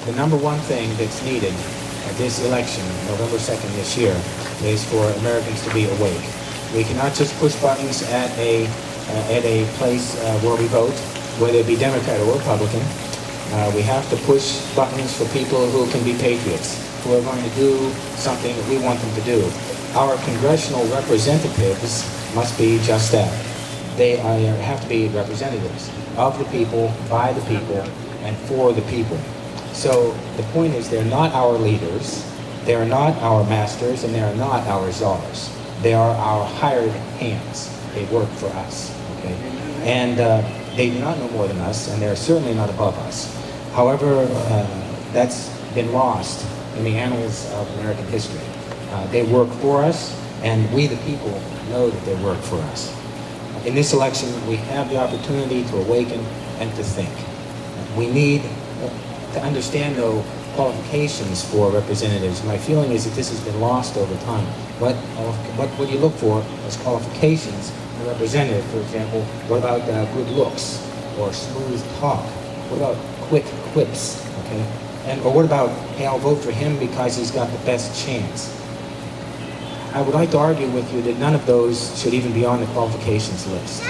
the number one thing that's needed at this election, November 2nd this year, is for Americans to be awake. We cannot just push buttons at a place where we vote, whether it be Democrat or Republican. We have to push buttons for people who can be patriots, who are going to do something that we want them to do. Our congressional representatives must be just that. They have to be representatives of the people, by the people, and for the people. So the point is, they're not our leaders, they're not our masters, and they're not our czars. They are our hired hands. They work for us, okay? And they do not know more than us, and they're certainly not above us. However, that's been lost in the annals of American history. They work for us, and we the people know that they work for us. In this election, we have the opportunity to awaken and to think. We need to understand, though, qualifications for representatives. My feeling is that this has been lost over time. What you look for as qualifications in a representative, for example, what about good looks or smooth talk? What about quick quips? Okay, or what about, hey, I'll vote for him because he's got the best chance? I would like to argue with you that none of those should even be on the qualifications list.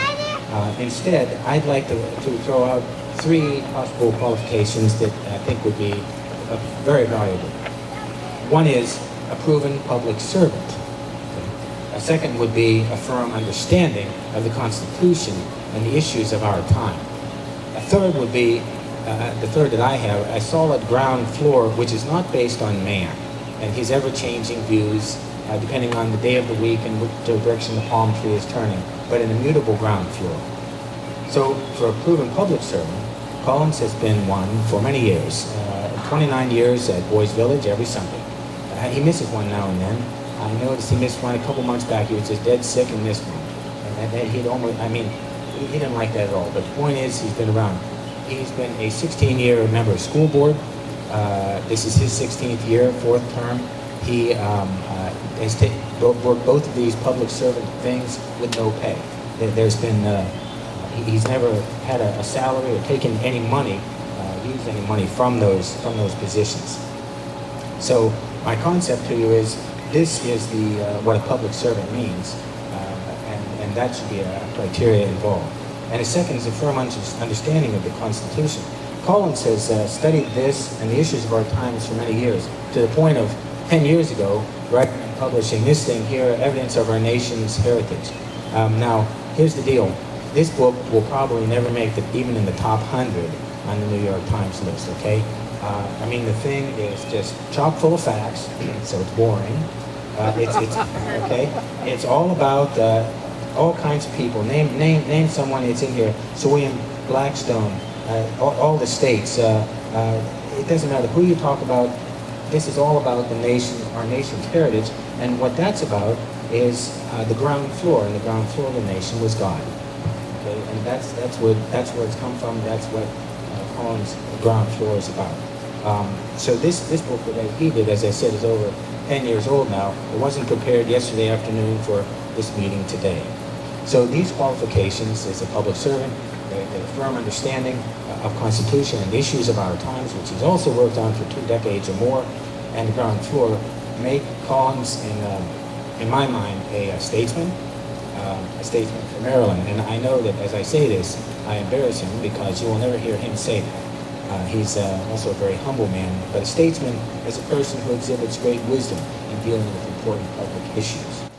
Instead, I'd like to throw out three possible qualifications that I think would be very valuable. One is a proven public servant. Okay. A second would be a firm understanding of the Constitution and the issues of our time. A third would be, the third that I have, a solid ground floor which is not based on man and his ever-changing views depending on the day of the week and which direction the palm tree is turning, but an immutable ground floor. So for a proven public servant, Collins has been one for many years. 29 years at Boys Village every Sunday. He misses one now and then. I noticed he missed one a couple months back. He was just dead sick and missed one. And then he'd almost, he didn't like that at all. But the point is, he's been around. He's been a 16-year member of school board. This is his 16th year, fourth term. He has worked both of these public servant things with no pay. There's been, he's never had a salary or taken any money, used any money from those positions. So my concept to you is, this is what a public servant means, and that should be a criteria involved. And a second is a firm understanding of the Constitution. Collins has studied this and the issues of our times for many years, to the point of 10 years ago, writing and publishing this thing here, Evidence of Our Nation's Heritage. Now, here's the deal. This book will probably never make it even in the top 100 on the New York Times list, okay? The thing is just chock full of facts, so it's boring. Okay? It's all about all kinds of people. Name someone that's in here. Sir William Blackstone, all the states. It doesn't matter who you talk about. This is all about the nation, our nation's heritage, and what that's about is the ground floor, and the ground floor of the nation was God. Okay, and that's where it's come from. That's what Collins' ground floor is about. So this book that he did, as I said, is over 10 years old now. It wasn't prepared yesterday afternoon for this meeting today. So these qualifications as a public servant, a firm understanding of Constitution and issues of our times, which he's also worked on for 2 decades or more, and the ground floor, make Collins, in my mind, a statesman for Maryland. And I know that as I say this, I embarrass him because you will never hear him say that. He's also a very humble man, but a statesman is a person who exhibits great wisdom in dealing with important public issues.